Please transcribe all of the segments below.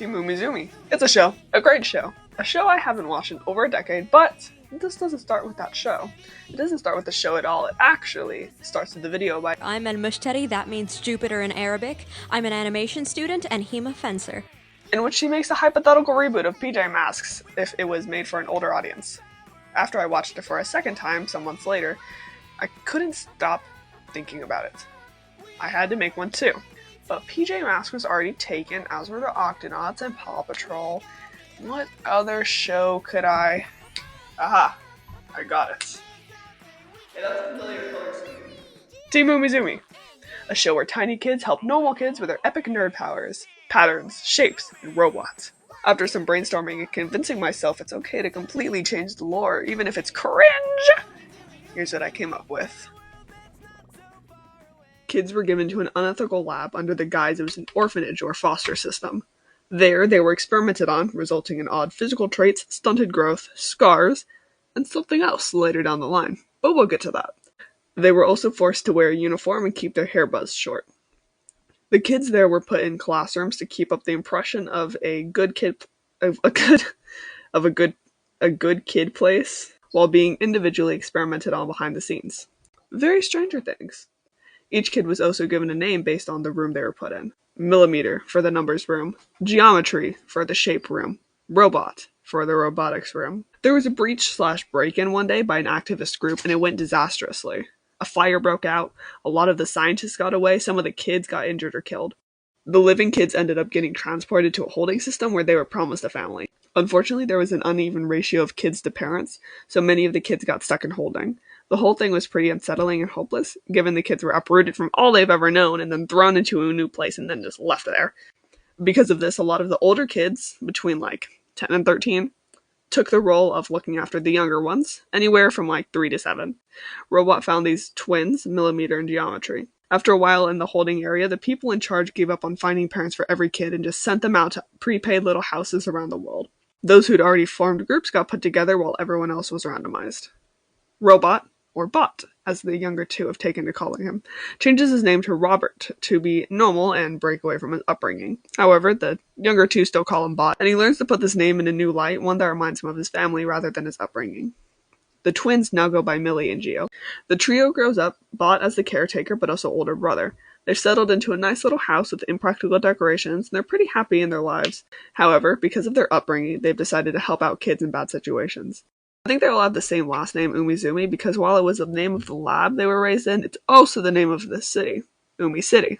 Team Umizoomi. It's a show. A great show. A show I haven't watched in over a decade, but this doesn't start with that show. It doesn't start with the show at all. It actually starts with the video by I'm an Mushtari, that means Jupiter in Arabic. I'm an animation student and him a fencer. in which she makes a hypothetical reboot of PJ Masks if it was made for an older audience. After I watched it for a second time, some months later, I couldn't stop thinking about it. I had to make one too. But PJ Masks was already taken, as were the Octonauts and Paw Patrol. What other show could I... Aha! I got it. Hey, that's a familiar color scheme. Team Umizoomi. A show where tiny kids help normal kids with their epic nerd powers, patterns, shapes, and robots. After some brainstorming and convincing myself it's okay to completely change the lore, even if it's cringe, here's what I came up with. Kids were given to an unethical lab under the guise it was an orphanage or foster system. There, they were experimented on, resulting in odd physical traits, stunted growth, scars, and something else later down the line. But we'll get to that. They were also forced to wear a uniform and keep their hair buzzed short. The kids there were put in classrooms to keep up the impression of a good kid place, while being individually experimented on behind the scenes. Very Stranger Things. Each kid was also given a name based on the room they were put in. Millimeter for the numbers room, Geometry for the shape room, Robot for the robotics room. There was a breach/break-in one day by an activist group, and it went disastrously. A fire broke out, a lot of the scientists got away, some of the kids got injured or killed. The living kids ended up getting transported to a holding system where they were promised a family. Unfortunately, there was an uneven ratio of kids to parents, so many of the kids got stuck in holding. The whole thing was pretty unsettling and hopeless, given the kids were uprooted from all they've ever known and then thrown into a new place and then just left there. Because of this, a lot of the older kids, between 10 and 13, took the role of looking after the younger ones, anywhere from 3 to 7. Robot found these twins, Millimeter and Geometry. After a while in the holding area, the people in charge gave up on finding parents for every kid and just sent them out to prepaid little houses around the world. Those who'd already formed groups got put together while everyone else was randomized. Robot, or Bot, as the younger two have taken to calling him, changes his name to Robert to be normal and break away from his upbringing. However, the younger two still call him Bot, and he learns to put this name in a new light, one that reminds him of his family rather than his upbringing. The twins now go by Millie and Geo. The trio grows up, Bot as the caretaker but also older brother. They're settled into a nice little house with impractical decorations, and they're pretty happy in their lives. However, because of their upbringing, they've decided to help out kids in bad situations. I think they all have the same last name, Umizoomi, because while it was the name of the lab they were raised in, it's also the name of the city, Umi City.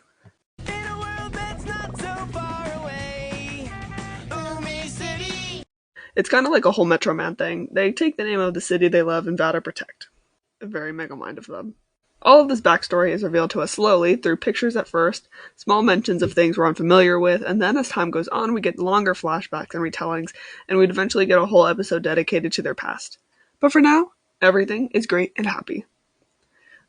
In a world that's not so far away, Umi City. It's kind of like a whole Metro Man thing. They take the name of the city they love and vow to protect. A very mega mind of them. All of this backstory is revealed to us slowly, through pictures at first, small mentions of things we're unfamiliar with, and then as time goes on we get longer flashbacks and retellings, and we'd eventually get a whole episode dedicated to their past. But for now, everything is great and happy.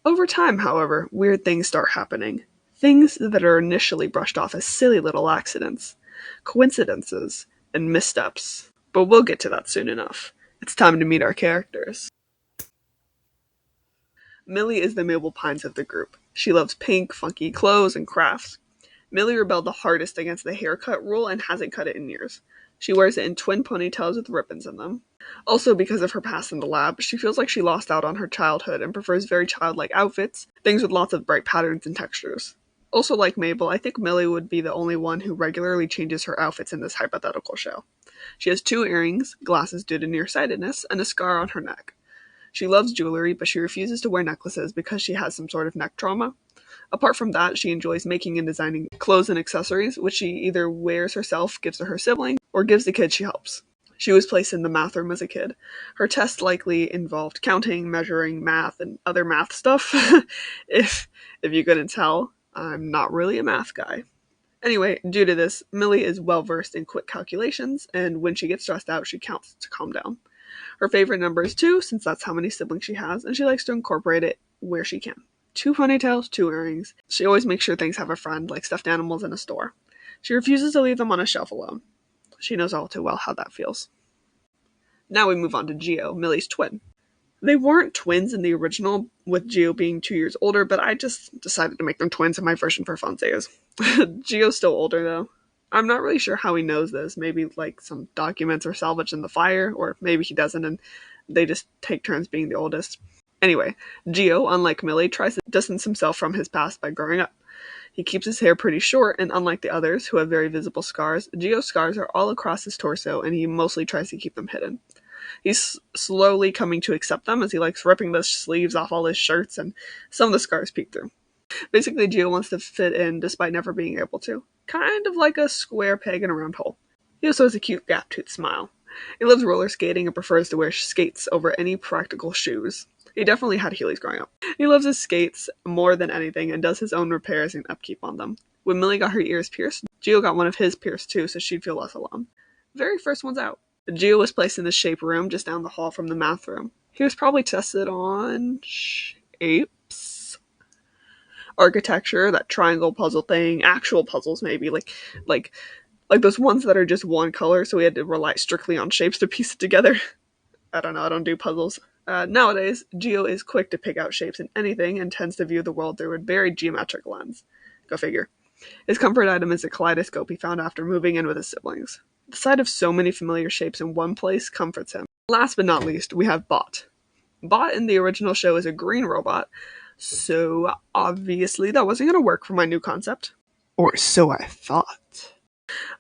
Over time, however, weird things start happening. Things that are initially brushed off as silly little accidents, coincidences, and missteps. But we'll get to that soon enough. It's time to meet our characters. Millie is the Mabel Pines of the group. She loves pink, funky clothes, and crafts. Millie rebelled the hardest against the haircut rule and hasn't cut it in years. She wears it in twin ponytails with ribbons in them. Also, because of her past in the lab, she feels like she lost out on her childhood and prefers very childlike outfits, things with lots of bright patterns and textures. Also, like Mabel, I think Millie would be the only one who regularly changes her outfits in this hypothetical show. She has 2 earrings, glasses due to nearsightedness, and a scar on her neck. She loves jewelry, but she refuses to wear necklaces because she has some sort of neck trauma. Apart from that, she enjoys making and designing clothes and accessories, which she either wears herself, gives to her sibling, or gives the kids she helps. She was placed in the math room as a kid. Her tests likely involved counting, measuring, math, and other math stuff. If you couldn't tell, I'm not really a math guy. Anyway, due to this, Millie is well versed in quick calculations, and when she gets stressed out, she counts to calm down. Her favorite number is 2, since that's how many siblings she has, and she likes to incorporate it where she can. 2 ponytails, 2 earrings. She always makes sure things have a friend, like stuffed animals in a store. She refuses to leave them on a shelf alone. She knows all too well how that feels. Now we move on to Geo, Millie's twin. They weren't twins in the original, with Geo being 2 years older, but I just decided to make them twins in my version for funsies. Geo's still older though. I'm not really sure how he knows this. Maybe like some documents are salvaged in the fire, or maybe he doesn't and they just take turns being the oldest. Anyway, Geo, unlike Millie, tries to distance himself from his past by growing up. He keeps his hair pretty short, and unlike the others, who have very visible scars, Geo's scars are all across his torso, and he mostly tries to keep them hidden. He's slowly coming to accept them, as he likes ripping the sleeves off all his shirts, and some of the scars peek through. Basically, Geo wants to fit in despite never being able to. Kind of like a square peg in a round hole. He also has a cute gap-toothed smile. He loves roller skating and prefers to wear skates over any practical shoes. He definitely had Heelys growing up. He loves his skates more than anything and does his own repairs and upkeep on them. When Millie got her ears pierced, Geo got one of his pierced too, so she'd feel less alone. Very first one's out. Geo was placed in the shape room just down the hall from the math room. He was probably tested on shapes, architecture, that triangle puzzle thing, actual puzzles maybe, like those ones that are just one color, so we had to rely strictly on shapes to piece it together. I don't know, I don't do puzzles. Nowadays, Geo is quick to pick out shapes in anything and tends to view the world through a very geometric lens. Go figure. His comfort item is a kaleidoscope he found after moving in with his siblings. The sight of so many familiar shapes in one place comforts him. Last but not least, we have Bot. Bot in the original show is a green robot, so obviously that wasn't going to work for my new concept. Or so I thought.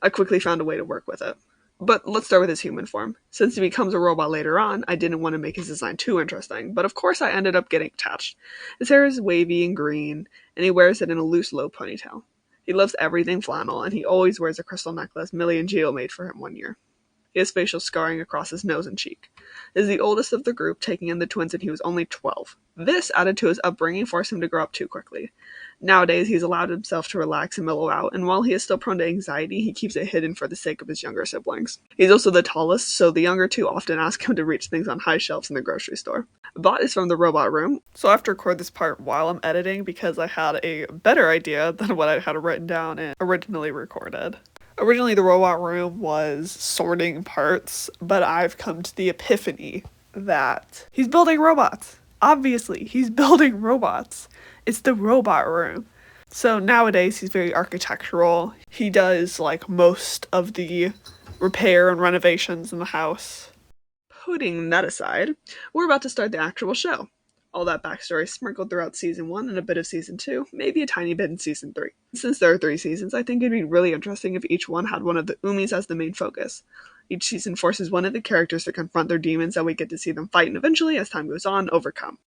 I quickly found a way to work with it. But let's start with his human form. Since he becomes a robot later on, I didn't want to make his design too interesting, but of course I ended up getting attached. His hair is wavy and green, and he wears it in a loose low ponytail. He loves everything flannel, and he always wears a crystal necklace Millie and Geo made for him one year. He has facial scarring across his nose and cheek. He is the oldest of the group, taking in the twins when he was only 12. This, added to his upbringing, forced him to grow up too quickly. Nowadays, he's allowed himself to relax and mellow out, and while he is still prone to anxiety, he keeps it hidden for the sake of his younger siblings. He's also the tallest, so the younger two often ask him to reach things on high shelves in the grocery store. Bot is from the robot room, so I have to record this part while I'm editing because I had a better idea than what I had written down and originally recorded. Originally, the robot room was sorting parts, but I've come to the epiphany that he's building robots. Obviously, he's building robots. It's the robot room. So nowadays, he's very architectural. He does, like, most of the repair and renovations in the house. Putting that aside, we're about to start the actual show. All that backstory sprinkled throughout Season 1 and a bit of Season 2, maybe a tiny bit in Season 3. Since there are 3 seasons, I think it'd be really interesting if each one had one of the Umis as the main focus. Each season forces one of the characters to confront their demons that we get to see them fight and eventually, as time goes on, overcome.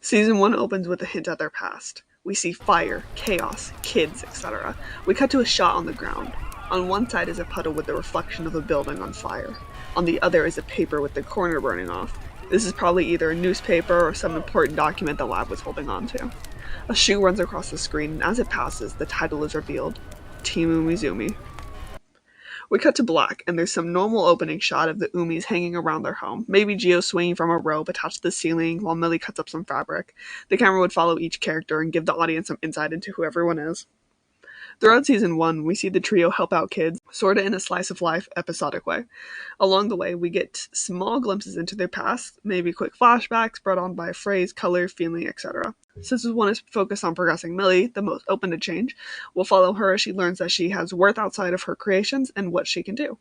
Season 1 opens with a hint at their past. We see fire, chaos, kids, etc. We cut to a shot on the ground. On one side is a puddle with the reflection of a building on fire. On the other is a paper with the corner burning off. This is probably either a newspaper or some important document the lab was holding on to. A shoe runs across the screen, and as it passes, the title is revealed: Team Umizoomi. We cut to black, and there's some normal opening shot of the Umis hanging around their home. Maybe Geo swinging from a rope attached to the ceiling while Millie cuts up some fabric. The camera would follow each character and give the audience some insight into who everyone is. Throughout Season 1, we see the trio help out kids, sorta in a slice-of-life, episodic way. Along the way, we get small glimpses into their past, maybe quick flashbacks brought on by a phrase, color, feeling, etc. Since this one is focused on progressing Millie, the most open to change, we'll follow her as she learns that she has worth outside of her creations and what she can do.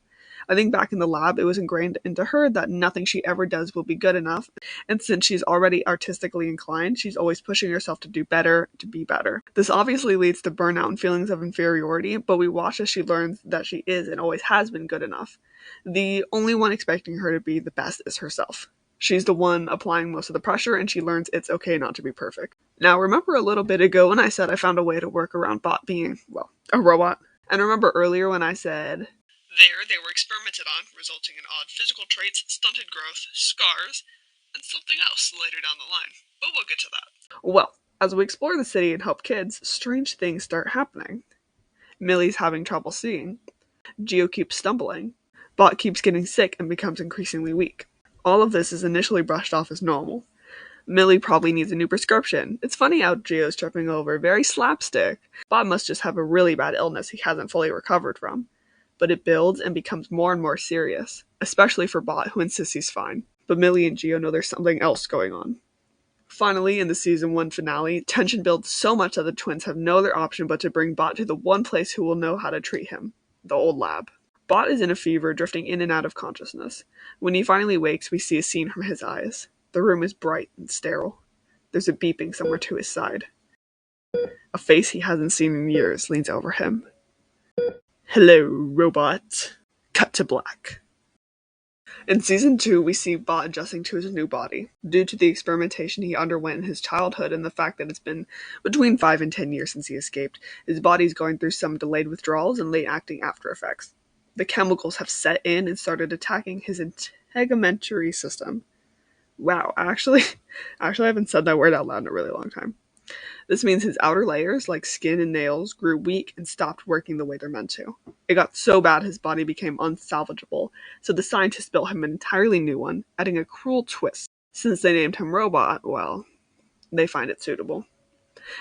I think back in the lab, it was ingrained into her that nothing she ever does will be good enough, and since she's already artistically inclined, she's always pushing herself to do better, to be better. This obviously leads to burnout and feelings of inferiority, but we watch as she learns that she is and always has been good enough. The only one expecting her to be the best is herself. She's the one applying most of the pressure, and she learns it's okay not to be perfect. Now, remember a little bit ago when I said I found a way to work around Bot being, well, a robot? And remember earlier when I said there, they were experimented on, resulting in odd physical traits, stunted growth, scars, and something else later down the line. But we'll get to that. Well, as we explore the city and help kids, strange things start happening. Millie's having trouble seeing. Geo keeps stumbling. Bot keeps getting sick and becomes increasingly weak. All of this is initially brushed off as normal. Millie probably needs a new prescription. It's funny how Geo's tripping over, very slapstick. Bot must just have a really bad illness he hasn't fully recovered from. But it builds and becomes more and more serious, especially for Bot, who insists he's fine. But Millie and Geo know there's something else going on. Finally, in the season 1 finale, tension builds so much that the twins have no other option but to bring Bot to the one place who will know how to treat him, the old lab. Bot is in a fever, drifting in and out of consciousness. When he finally wakes, we see a scene from his eyes. The room is bright and sterile. There's a beeping somewhere to his side. A face he hasn't seen in years leans over him. "Hello, robot." Cut to black. In season 2, we see Bot adjusting to his new body. Due to the experimentation he underwent in his childhood and the fact that it's been between 5 and 10 years since he escaped, his body is going through some delayed withdrawals and late-acting after effects. The chemicals have set in and started attacking his integumentary system. Wow, actually, I haven't said that word out loud in a really long time. This means his outer layers, like skin and nails, grew weak and stopped working the way they're meant to. It got so bad his body became unsalvageable, so the scientists built him an entirely new one, adding a cruel twist. Since they named him Robot, well, they find it suitable.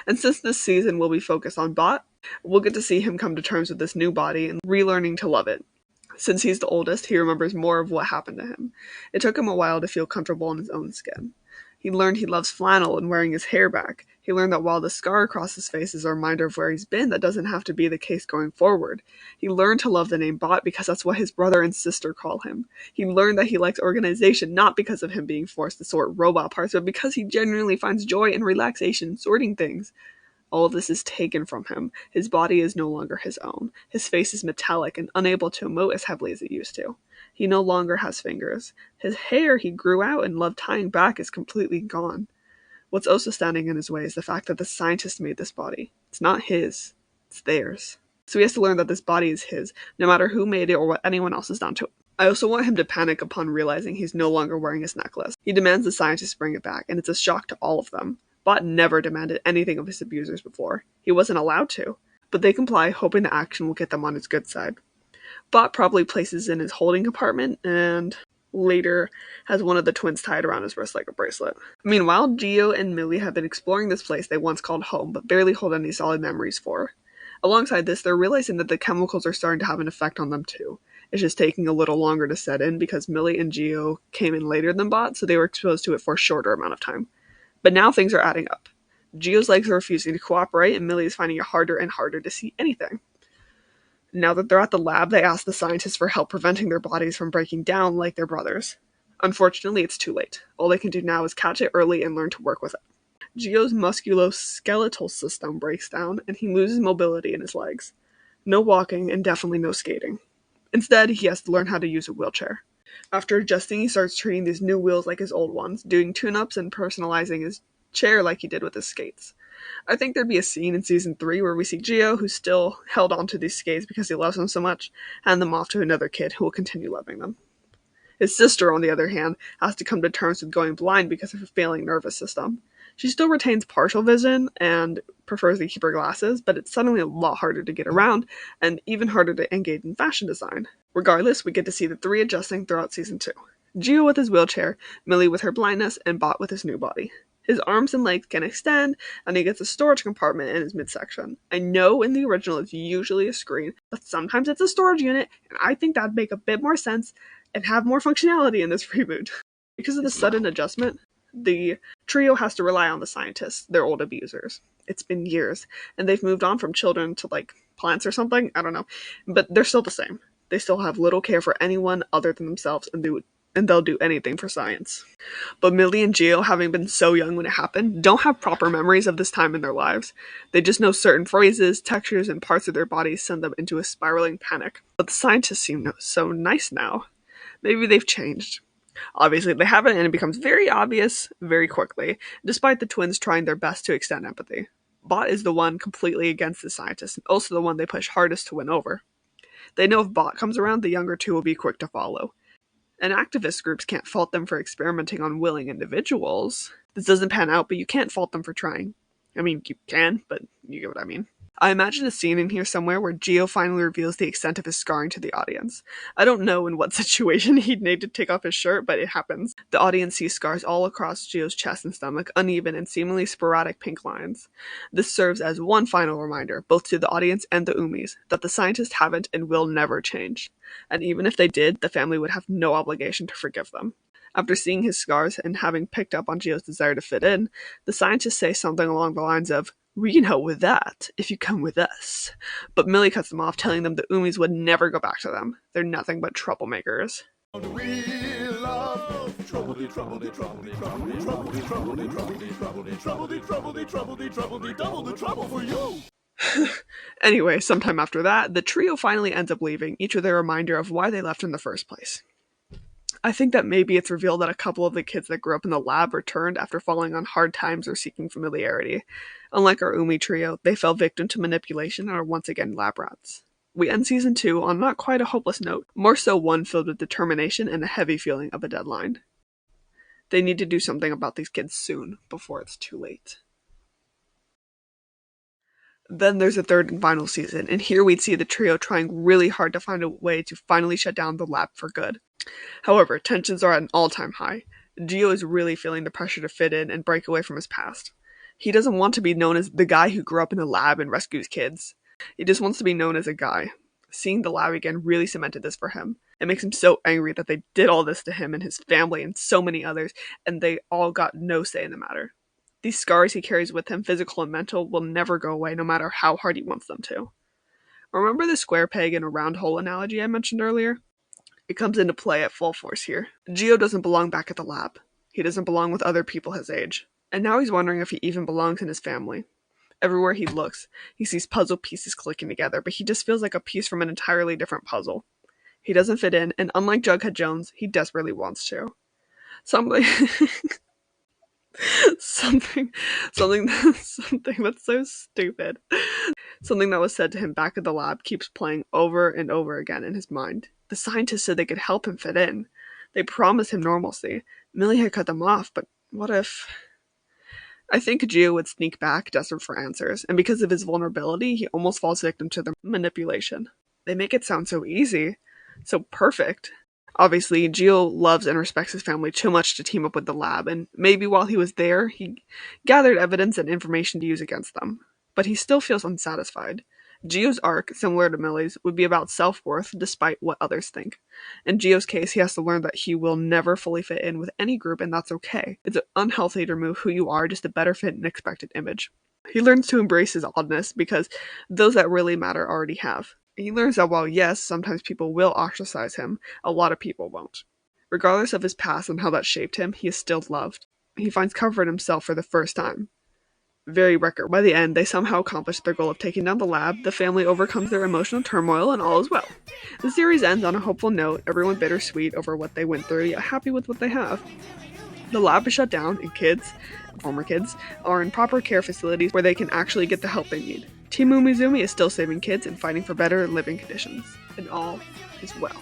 And since this season will be focused on Bot, we'll get to see him come to terms with this new body and relearning to love it. Since he's the oldest, he remembers more of what happened to him. It took him a while to feel comfortable in his own skin. He learned he loves flannel and wearing his hair back. He learned that while the scar across his face is a reminder of where he's been, that doesn't have to be the case going forward. He learned to love the name Bot because that's what his brother and sister call him. He learned that he likes organization not because of him being forced to sort robot parts, but because he genuinely finds joy and relaxation sorting things. All of this is taken from him. His body is no longer his own. His face is metallic and unable to emote as heavily as it used to. He no longer has fingers. His hair he grew out and loved tying back is completely gone. What's also standing in his way is the fact that the scientist made this body. It's not his. It's theirs. So he has to learn that this body is his, no matter who made it or what anyone else has done to it. I also want him to panic upon realizing he's no longer wearing his necklace. He demands the scientists bring it back, and it's a shock to all of them. Bot never demanded anything of his abusers before. He wasn't allowed to. But they comply, hoping the action will get them on his good side. Bot probably places in his holding compartment, and later has one of the twins tied around his wrist like a bracelet. Meanwhile, Gio and Millie have been exploring this place they once called home, but barely hold any solid memories for. Alongside this, they're realizing that the chemicals are starting to have an effect on them too. It's just taking a little longer to set in because Millie and Gio came in later than Bot, so they were exposed to it for a shorter amount of time. But now things are adding up. Gio's legs are refusing to cooperate, and Millie is finding it harder and harder to see anything. Now that they're at the lab, they ask the scientists for help preventing their bodies from breaking down like their brothers. Unfortunately, it's too late. All they can do now is catch it early and learn to work with it. Gio's musculoskeletal system breaks down, and he loses mobility in his legs. No walking, and definitely no skating. Instead, he has to learn how to use a wheelchair. After adjusting, he starts treating these new wheels like his old ones, doing tune-ups and personalizing his chair like he did with his skates. I think there'd be a scene in season 3 where we see Gio, who's still held onto these skates because he loves them so much, hand them off to another kid who will continue loving them. His sister, on the other hand, has to come to terms with going blind because of her failing nervous system. She still retains partial vision and prefers to keep her glasses, but it's suddenly a lot harder to get around and even harder to engage in fashion design. Regardless, we get to see the three adjusting throughout season 2. Gio with his wheelchair, Millie with her blindness, and Bot with his new body. His arms and legs can extend, and he gets a storage compartment in his midsection. I know in the original it's usually a screen, but sometimes it's a storage unit, and I think that'd make a bit more sense and have more functionality in this reboot. Because of the sudden adjustment, the trio has to rely on the scientists, their old abusers. It's been years, and they've moved on from children to, plants or something, I don't know. But they're still the same. They still have little care for anyone other than themselves, and they'll do anything for science. But Millie and Gio, having been so young when it happened, don't have proper memories of this time in their lives. They just know certain phrases, textures, and parts of their bodies send them into a spiraling panic. But the scientists seem so nice now. Maybe they've changed. Obviously, they haven't, and it becomes very obvious very quickly, despite the twins trying their best to extend empathy. Bot is the one completely against the scientists, and also the one they push hardest to win over. They know if Bot comes around, the younger two will be quick to follow. And activist groups can't fault them for experimenting on willing individuals. This doesn't pan out, but you can't fault them for trying. I mean, you can, but you get what I mean. I imagine a scene in here somewhere where Gio finally reveals the extent of his scarring to the audience. I don't know in what situation he'd need to take off his shirt, but it happens. The audience sees scars all across Gio's chest and stomach, uneven and seemingly sporadic pink lines. This serves as one final reminder, both to the audience and the Umis, that the scientists haven't and will never change. And even if they did, the family would have no obligation to forgive them. After seeing his scars and having picked up on Gio's desire to fit in, the scientists say something along the lines of, "We can help with that, if you come with us." But Millie cuts them off, telling them the Umis would never go back to them. They're nothing but troublemakers. Anyway, sometime after that, the trio finally ends up leaving, each with a reminder of why they left in the first place. I think that maybe it's revealed that a couple of the kids that grew up in the lab returned after falling on hard times or seeking familiarity. Unlike our Umi trio, they fell victim to manipulation and are once again lab rats. We end season 2 on not quite a hopeless note, more so one filled with determination and a heavy feeling of a deadline. They need to do something about these kids soon, before it's too late. Then there's a third and final season, and here we'd see the trio trying really hard to find a way to finally shut down the lab for good. However, tensions are at an all-time high. Gio is really feeling the pressure to fit in and break away from his past. He doesn't want to be known as the guy who grew up in a lab and rescues kids. He just wants to be known as a guy. Seeing the lab again really cemented this for him. It makes him so angry that they did all this to him and his family and so many others, and they all got no say in the matter. These scars he carries with him, physical and mental, will never go away no matter how hard he wants them to. Remember the square peg in a round hole analogy I mentioned earlier? It comes into play at full force here. Gio doesn't belong back at the lab. He doesn't belong with other people his age. And now he's wondering if he even belongs in his family. Everywhere he looks, he sees puzzle pieces clicking together, but he just feels like a piece from an entirely different puzzle. He doesn't fit in, and unlike Jughead Jones, he desperately wants to. Something that's so stupid. Something that was said to him back at the lab keeps playing over and over again in his mind. The scientists said they could help him fit in. They promised him normalcy. Millie had cut them off, but what if... I think Gio would sneak back, desperate for answers, and because of his vulnerability, he almost falls victim to their manipulation. They make it sound so easy, so perfect. Obviously, Gio loves and respects his family too much to team up with the lab, and maybe while he was there, he gathered evidence and information to use against them. But he still feels unsatisfied. Gio's arc, similar to Millie's, would be about self-worth despite what others think. In Gio's case, he has to learn that he will never fully fit in with any group, and that's okay. It's unhealthy to remove who you are just to better fit an expected image. He learns to embrace his oddness because those that really matter already have. He learns that while yes, sometimes people will ostracize him, a lot of people won't. Regardless of his past and how that shaped him, he is still loved. He finds comfort in himself for the first time. Very record. By the end, they somehow accomplish their goal of taking down the lab, the family overcomes their emotional turmoil, and all is well. The series ends on a hopeful note, everyone bittersweet over what they went through, yet happy with what they have. The lab is shut down, and kids, former kids, are in proper care facilities where they can actually get the help they need. Team Umizoomi is still saving kids and fighting for better living conditions. And all is well.